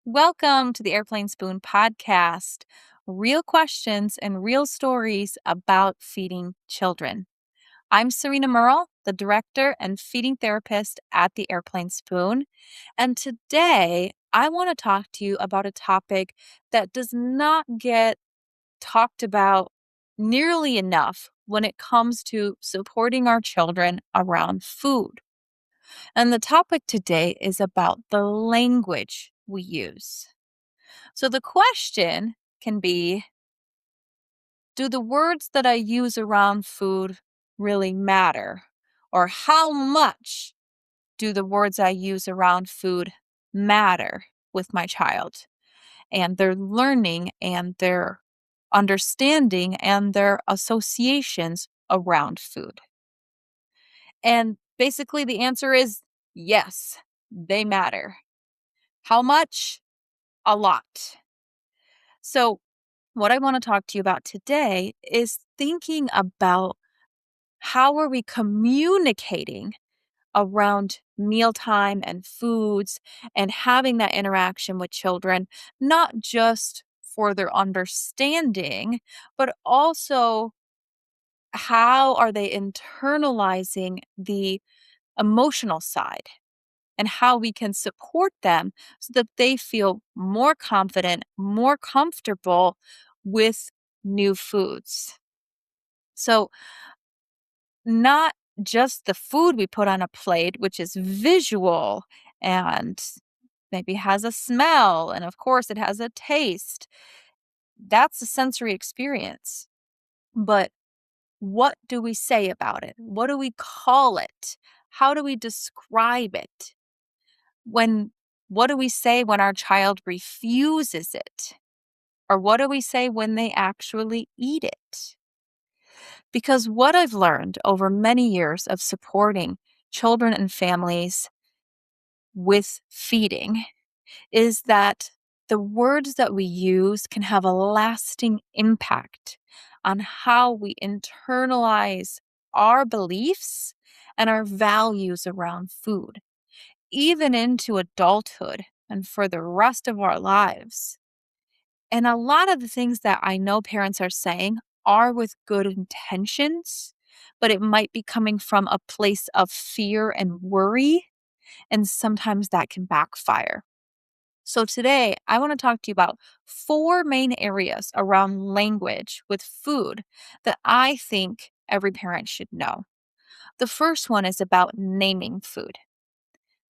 Welcome to the Airplane Spoon podcast. Real questions and real stories about feeding children. I'm Sarina Murrell, the director and feeding therapist at the Airplane Spoon. And today I want to talk to you about a topic that does not get talked about nearly enough when it comes to supporting our children around food. And the topic today is about the language we use. So the question can be, do the words that I use around food really matter? Or how much do the words I use around food matter with my child and their learning and their understanding and their associations around food? And basically the answer is yes, they matter. How much? A lot. So what I want to talk to you about today is thinking about how are we communicating around mealtime and foods and having that interaction with children, not just for their understanding, but also how are they internalizing the emotional side and how we can support them so that they feel more confident, more comfortable with new foods. So, not just the food we put on a plate, which is visual and maybe has a smell, and of course, it has a taste. That's a sensory experience. But what do we say about it? What do we call it? How do we describe it? What do we say when our child refuses it? Or what do we say when they actually eat it? Because what I've learned over many years of supporting children and families with feeding is that the words that we use can have a lasting impact on how we internalize our beliefs and our values around food, even into adulthood and for the rest of our lives. And a lot of the things that I know parents are saying are with good intentions, but it might be coming from a place of fear and worry, and sometimes that can backfire. So today, I want to talk to you about 4 main areas around language with food that I think every parent should know. The first one is about naming food.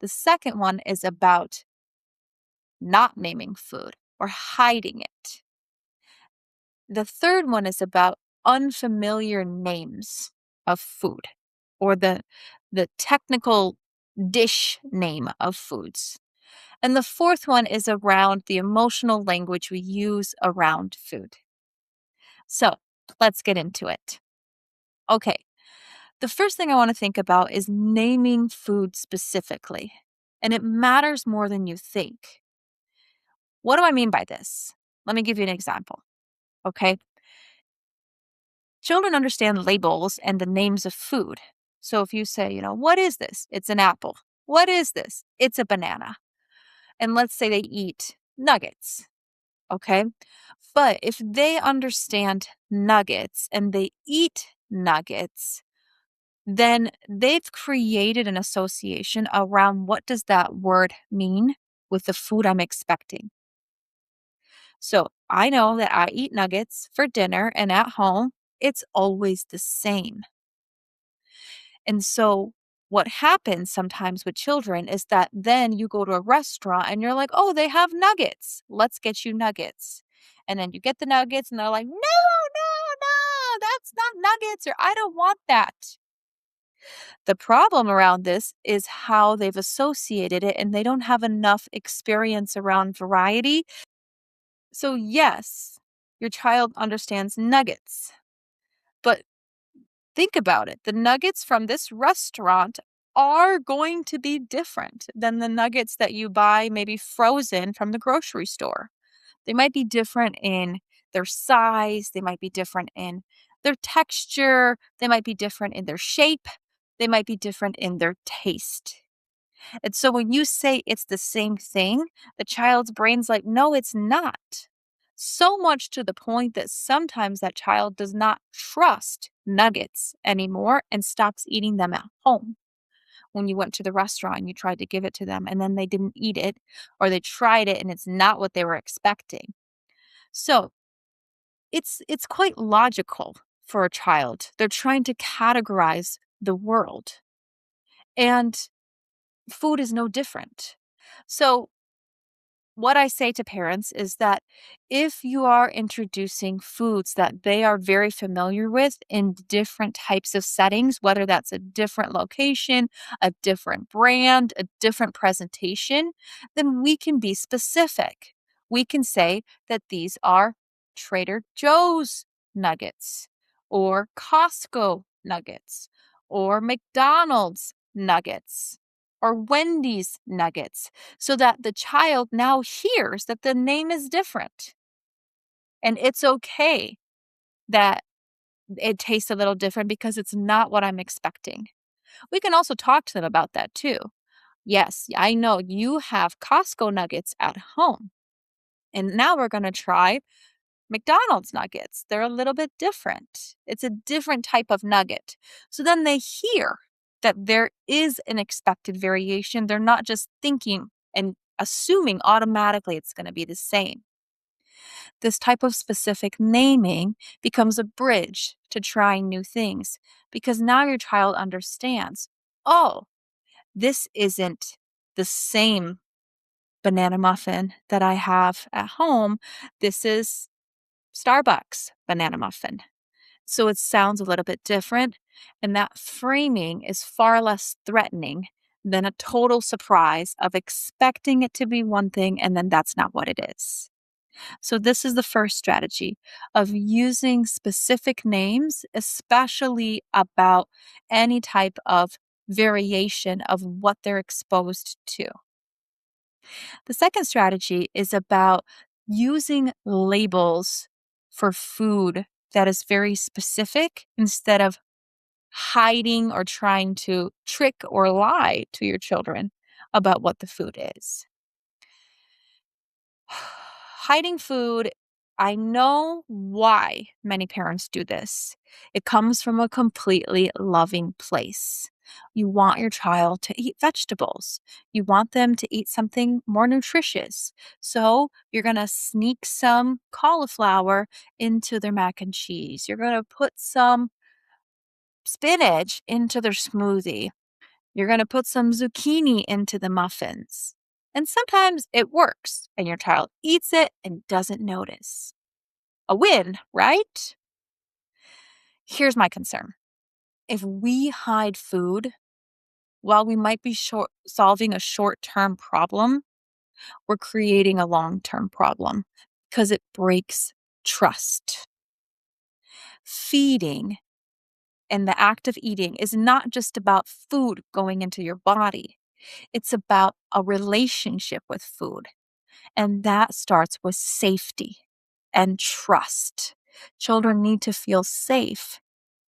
The second one is about not naming food or hiding it. The third one is about unfamiliar names of food or the technical dish name of foods. And the fourth one is around the emotional language we use around food. So let's get into it. Okay, the first thing I want to think about is naming food specifically. And it matters more than you think. What do I mean by this? Let me give you an example. Okay. Children understand labels and the names of food. So if you say, what is this? It's an apple. What is this? It's a banana. And let's say they eat nuggets. Okay. But if they understand nuggets and they eat nuggets, then they've created an association around what does that word mean with the food I'm expecting. So I know that I eat nuggets for dinner and at home, it's always the same. And so what happens sometimes with children is that then you go to a restaurant and you're like, oh, they have nuggets. Let's get you nuggets. And then you get the nuggets and they're like, no, that's not nuggets or I don't want that. The problem around this is how they've associated it and they don't have enough experience around variety. So yes, your child understands nuggets, but think about it. The nuggets from this restaurant are going to be different than the nuggets that you buy maybe frozen from the grocery store. They might be different in their size, they might be different in their texture, they might be different in their shape, they might be different in their taste. And so when you say it's the same thing, the child's brain's like, no, it's not. So much to the point that sometimes that child does not trust nuggets anymore and stops eating them at home. When you went to the restaurant and you tried to give it to them and then they didn't eat it, or they tried it and it's not what they were expecting. So it's quite logical for a child. They're trying to categorize the world, and food is no different. So what I say to parents is that if you are introducing foods that they are very familiar with in different types of settings, whether that's a different location, a different brand, a different presentation, then we can be specific. We can say that these are Trader Joe's nuggets, or Costco nuggets, or McDonald's nuggets, or Wendy's nuggets, so that the child now hears that the name is different. And it's okay that it tastes a little different because it's not what I'm expecting. We can also talk to them about that too. Yes, I know you have Costco nuggets at home. And now we're going to try McDonald's nuggets. They're a little bit different. It's a different type of nugget. So then they hear that there is an expected variation. They're not just thinking and assuming automatically it's going to be the same. This type of specific naming becomes a bridge to trying new things because now your child understands, oh, this isn't the same banana muffin that I have at home. This is Starbucks banana muffin. So it sounds a little bit different, and that framing is far less threatening than a total surprise of expecting it to be one thing and then that's not what it is. So this is the first strategy of using specific names, especially about any type of variation of what they're exposed to. The second strategy is about using labels for food that is very specific instead of hiding or trying to trick or lie to your children about what the food is. Hiding food, I know why many parents do this. It comes from a completely loving place. You want your child to eat vegetables. You want them to eat something more nutritious. So you're going to sneak some cauliflower into their mac and cheese. You're going to put some spinach into their smoothie. You're going to put some zucchini into the muffins. And sometimes it works and your child eats it and doesn't notice. A win, right? Here's my concern. If we hide food, while we might be solving a short-term problem, we're creating a long-term problem because it breaks trust. Feeding and the act of eating is not just about food going into your body. It's about a relationship with food. And that starts with safety and trust. Children need to feel safe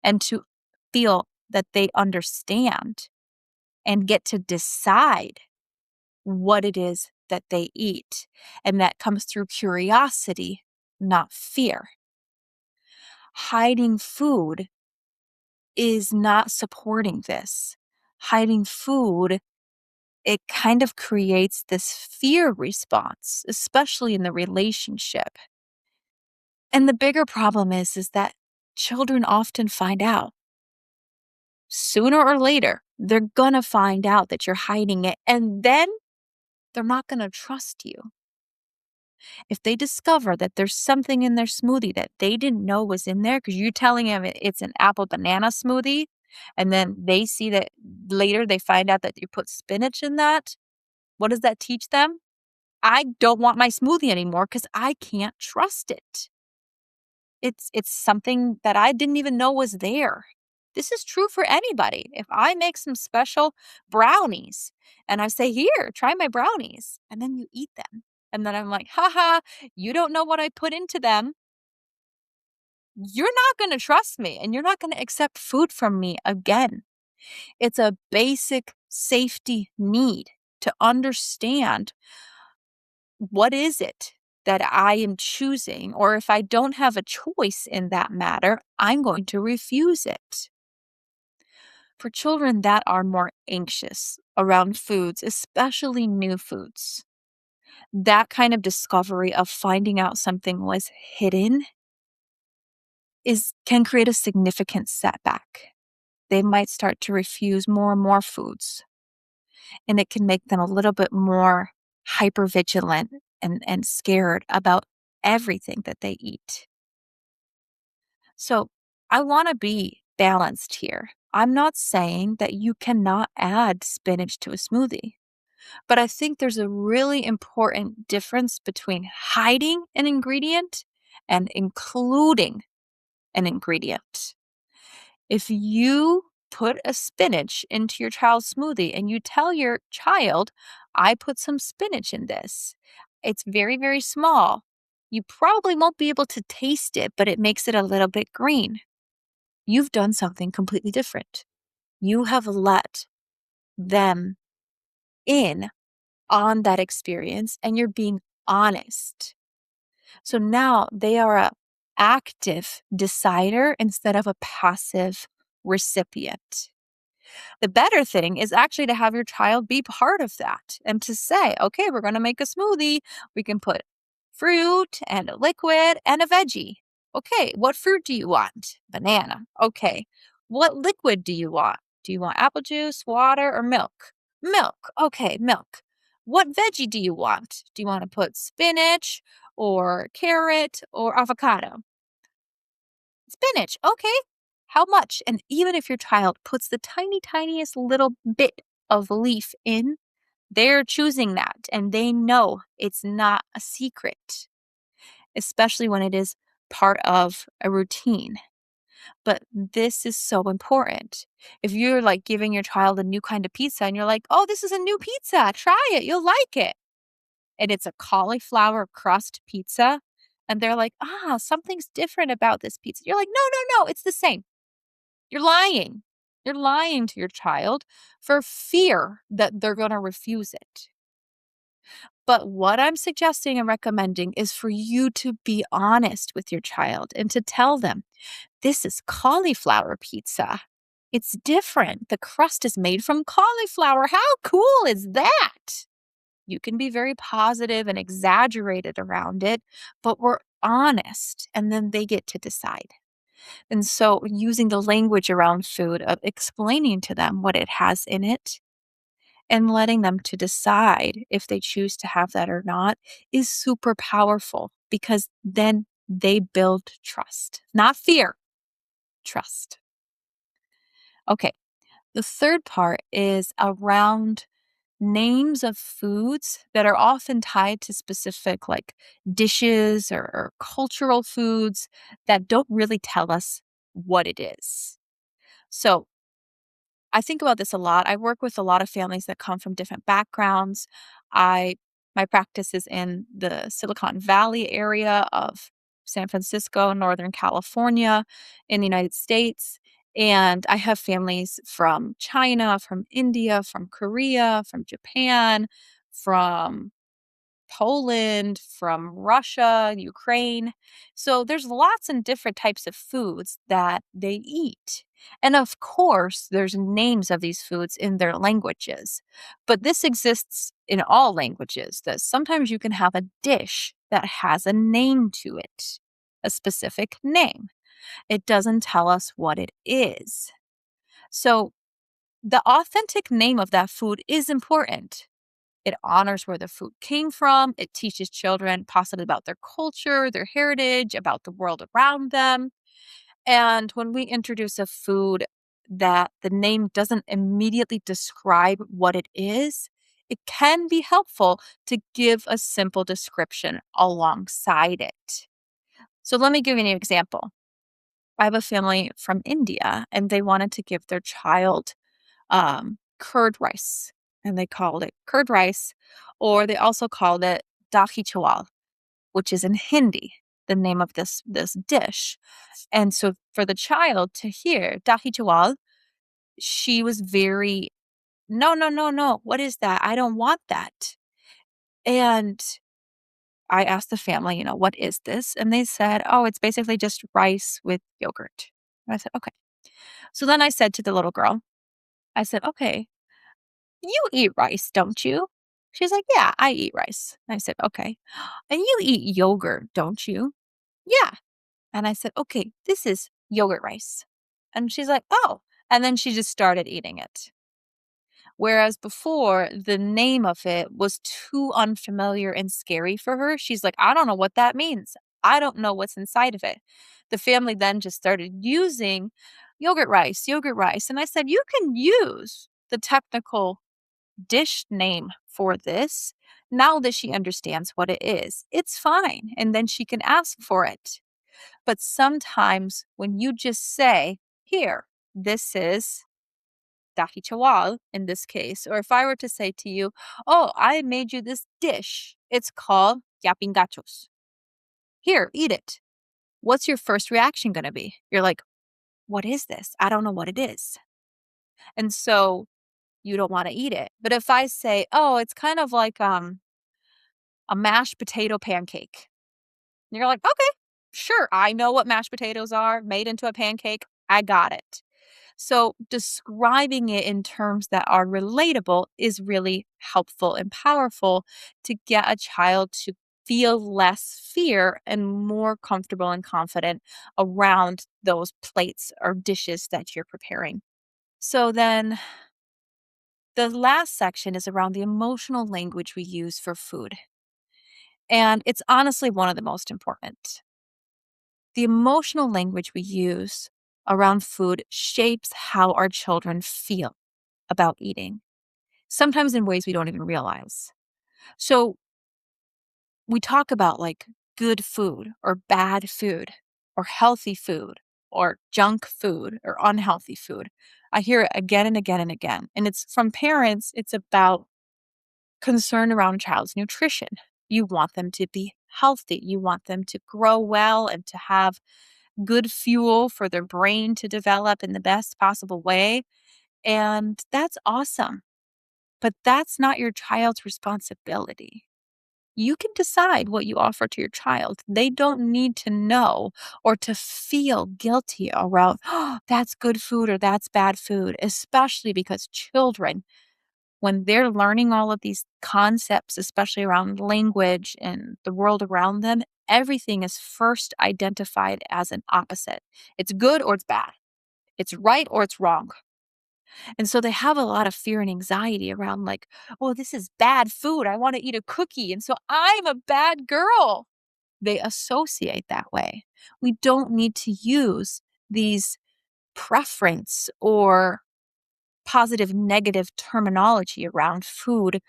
and to feel that they understand and get to decide what it is that they eat. And that comes through curiosity, not fear. Hiding food is not supporting this. Hiding food, it kind of creates this fear response, especially in the relationship. And the bigger problem is that children often find out. Sooner or later, they're gonna find out that you're hiding it, and then they're not gonna trust you. If they discover that there's something in their smoothie that they didn't know was in there, because you're telling them it's an apple banana smoothie, and then they see that later they find out that you put spinach in that, what does that teach them? I don't want my smoothie anymore because I can't trust it. It's something that I didn't even know was there. This is true for anybody. If I make some special brownies and I say, "Here, try my brownies," and then you eat them, and then I'm like, "Haha, you don't know what I put into them." You're not going to trust me and you're not going to accept food from me again. It's a basic safety need. to understand what is it that I am choosing, or if I don't have a choice in that matter, I'm going to refuse it. For children that are more anxious around foods, especially new foods, that kind of discovery of finding out something was hidden can create a significant setback. They might start to refuse more and more foods, and it can make them a little bit more hypervigilant and scared about everything that they eat. So I want to be balanced here. I'm not saying that you cannot add spinach to a smoothie, but I think there's a really important difference between hiding an ingredient and including an ingredient. If you put a spinach into your child's smoothie and you tell your child, I put some spinach in this, it's very, very small. You probably won't be able to taste it, but it makes it a little bit green. You've done something completely different. You have let them in on that experience and you're being honest. So now they are a active decider instead of a passive recipient. The better thing is actually to have your child be part of that and to say, okay, we're going to make a smoothie. We can put fruit and a liquid and a veggie. Okay, what fruit do you want? Banana. Okay. What liquid do you want? Do you want apple juice, water, or milk? Milk. Okay, milk. What veggie do you want? Do you want to put spinach or carrot or avocado? Spinach. Okay. How much? And even if your child puts the tiniest little bit of leaf in, they're choosing that and they know it's not a secret, especially when it is part of a routine. But this is so important. If you're like giving your child a new kind of pizza and you're like, oh, this is a new pizza, try it, you'll like it. And it's a cauliflower crust pizza. And they're like, something's different about this pizza. You're like, no, it's the same. You're lying. You're lying to your child for fear that they're going to refuse it. But what I'm suggesting and recommending is for you to be honest with your child and to tell them, this is cauliflower pizza. It's different. The crust is made from cauliflower. How cool is that? You can be very positive and exaggerated around it, but we're honest, and then they get to decide. And so using the language around food of explaining to them what it has in it and letting them to decide if they choose to have that or not is super powerful because then they build trust, not fear, trust. Okay. The third part is around names of foods that are often tied to specific like dishes or cultural foods that don't really tell us what it is. So I think about this a lot. I work with a lot of families that come from different backgrounds. My practice is in the Silicon Valley area of San Francisco, Northern California in the United States. And I have families from China, from India, from Korea, from Japan, from Poland, from Russia, Ukraine. So there's lots and different types of foods that they eat. And of course, there's names of these foods in their languages. But this exists in all languages that sometimes you can have a dish that has a name to it, a specific name. It doesn't tell us what it is. So the authentic name of that food is important. It honors where the food came from. It teaches children possibly about their culture, their heritage, about the world around them. And when we introduce a food that the name doesn't immediately describe what it is, it can be helpful to give a simple description alongside it. So let me give you an example. I have a family from India, and they wanted to give their child curd rice, and they called it curd rice, or they also called it dahi chawal, which is in Hindi, the name of this dish. And so for the child to hear dahi chawal, she was very no, no, no, no. What is that? I don't want that. And I asked the family, what is this? And they said, oh, it's basically just rice with yogurt. And I said, okay. So then I said to the little girl, I said, okay, you eat rice, don't you? She's like, yeah, I eat rice. I said, okay. And you eat yogurt, don't you? Yeah. And I said, okay, this is yogurt rice. And she's like, oh. And then she just started eating it. Whereas before, the name of it was too unfamiliar and scary for her. She's like, I don't know what that means. I don't know what's inside of it. The family then just started using yogurt rice, yogurt rice. And I said, you can use the technical dish name for this now that she understands what it is. It's fine. And then she can ask for it. But sometimes when you just say, here, this is daki chawal in this case, or if I were to say to you, oh, I made you this dish. It's called yaping gachos. Here, eat it. What's your first reaction going to be? You're like, what is this? I don't know what it is. And so you don't want to eat it. But if I say, oh, it's kind of like a mashed potato pancake. You're like, okay, sure. I know what mashed potatoes are made into a pancake. I got it. So describing it in terms that are relatable is really helpful and powerful to get a child to feel less fear and more comfortable and confident around those plates or dishes that you're preparing. So then the last section is around the emotional language we use for food. And it's honestly one of the most important. The emotional language we use around food shapes how our children feel about eating, sometimes in ways we don't even realize. So we talk about like good food or bad food or healthy food or junk food or unhealthy food. I hear it again and again and again. And it's from parents, it's about concern around child's nutrition. You want them to be healthy. You want them to grow well and to have good fuel for their brain to develop in the best possible way. And that's awesome. But that's not your child's responsibility. You can decide what you offer to your child. They don't need to know or to feel guilty around, oh, that's good food or that's bad food, especially because children, when they're learning all of these concepts, especially around language and the world around them, everything is first identified as an opposite. It's good or it's bad. It's right or it's wrong. And so they have a lot of fear and anxiety around, like, oh, this is bad food. I want to eat a cookie. And so I'm a bad girl. They associate that way. We don't need to use these preference or positive negative terminology around food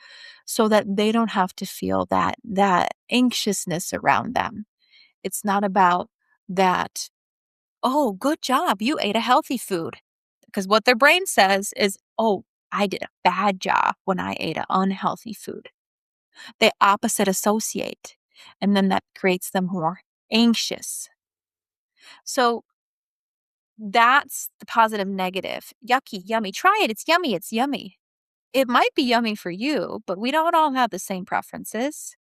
so that they don't have to feel that anxiousness around them. It's not about that, oh, good job, you ate a healthy food. Because what their brain says is, oh, I did a bad job when I ate an unhealthy food. They opposite associate, and then that creates them more anxious. So that's the positive negative. Yucky, yummy. Try it. It's yummy. It's yummy. It might be yummy for you, but we don't all have the same preferences.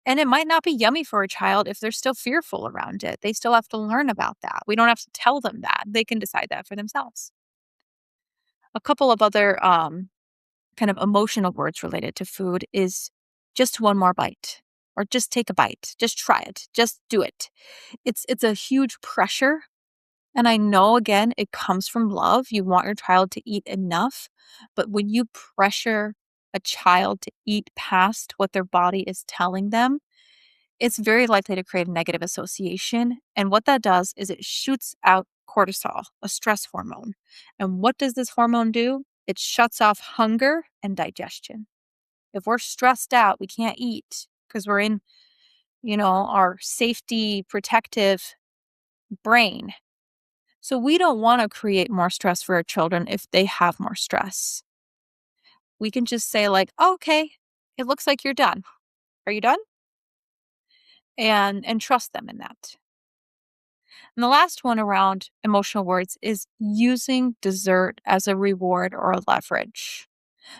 And it might not be yummy for a child if they're still fearful around it. They still have to learn about that. We don't have to tell them that. They can decide that for themselves. A couple of other kind of emotional words related to food is just one more bite or just take a bite. Just try it. Just do it. It's a huge pressure. And I know, again, it comes from love. You want your child to eat enough. But when you pressure a child to eat past what their body is telling them, it's very likely to create a negative association. And what that does is it shoots out cortisol, a stress hormone. And what does this hormone do? It shuts off hunger and digestion. If we're stressed out, we can't eat because we're in, our safety protective brain. So we don't want to create more stress for our children if they have more stress. We can just say like, oh, okay, it looks like you're done. Are you done? And trust them in that. And the last one around emotional words is using dessert as a reward or a leverage.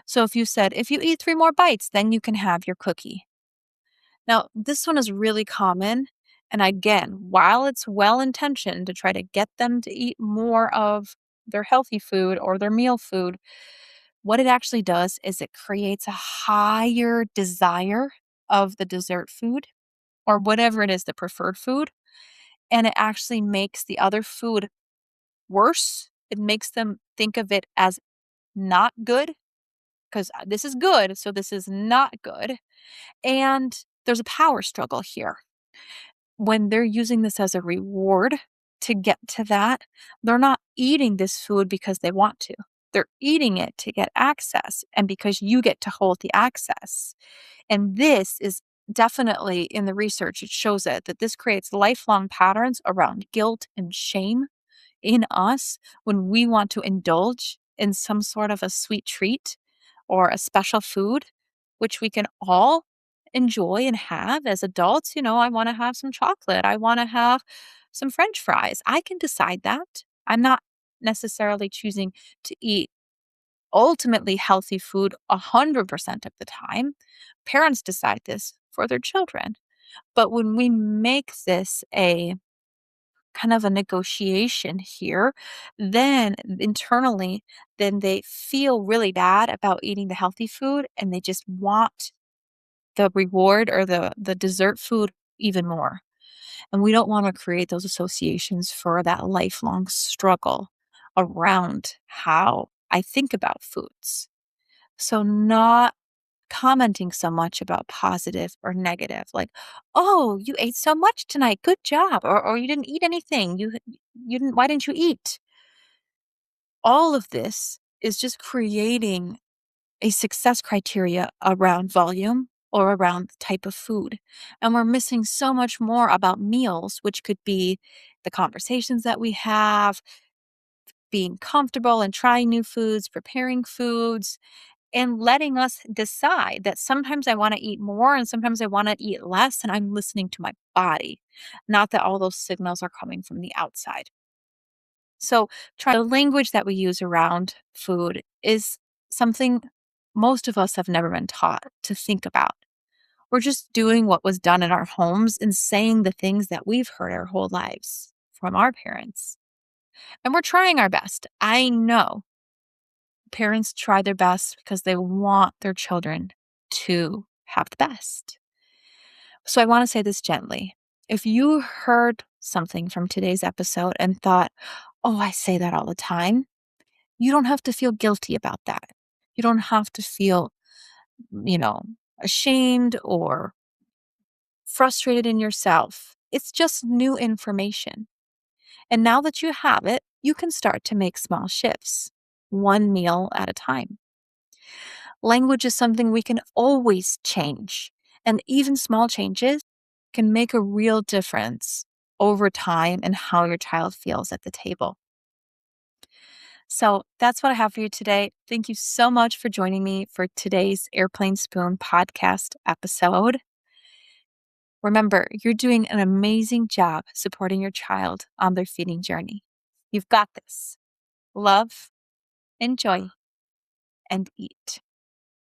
So if you said, if you eat 3 more bites, then you can have your cookie. Now, this one is really common. And again, while it's well intentioned to try to get them to eat more of their healthy food or their meal food, what it actually does is it creates a higher desire of the dessert food or whatever it is, the preferred food. And it actually makes the other food worse. It makes them think of it as not good because this is good, so this is not good. And there's a power struggle here. When they're using this as a reward to get to that, they're not eating this food because they want to. They're eating it to get access and because you get to hold the access. And this is definitely in the research, it shows it that this creates lifelong patterns around guilt and shame in us when we want to indulge in some sort of a sweet treat or a special food, which we can all enjoy and have as adults. I want to have some chocolate. I want to have some French fries. I can decide that. I'm not necessarily choosing to eat ultimately healthy food 100% of the time. Parents decide this for their children. But when we make this a kind of a negotiation here, then internally, then they feel really bad about eating the healthy food and they just want the reward or the dessert food even more. And we don't want to create those associations for that lifelong struggle around how I think about foods. So not commenting so much about positive or negative, like, "Oh, you ate so much tonight. Good job." Or "You didn't eat anything. You didn't why didn't you eat?" All of this is just creating a success criteria around volume or around the type of food. And we're missing so much more about meals, which could be the conversations that we have, being comfortable and trying new foods, preparing foods, and letting us decide that sometimes I want to eat more and sometimes I want to eat less, and I'm listening to my body, not that all those signals are coming from the outside. So, try the language that we use around food is something most of us have never been taught to think about. We're just doing what was done in our homes and saying the things that we've heard our whole lives from our parents. And we're trying our best. I know parents try their best because they want their children to have the best. So I want to say this gently. If you heard something from today's episode and thought, oh, I say that all the time, you don't have to feel guilty about that. You don't have to feel, you know, ashamed or frustrated in yourself. It's just new information. And now that you have it, you can start to make small shifts, one meal at a time. Language is something we can always change, and even small changes can make a real difference over time in how your child feels at the table. So that's what I have for you today. Thank you so much for joining me for today's Airplane Spoon podcast episode. Remember, you're doing an amazing job supporting your child on their feeding journey. You've got this. Love, enjoy, and eat.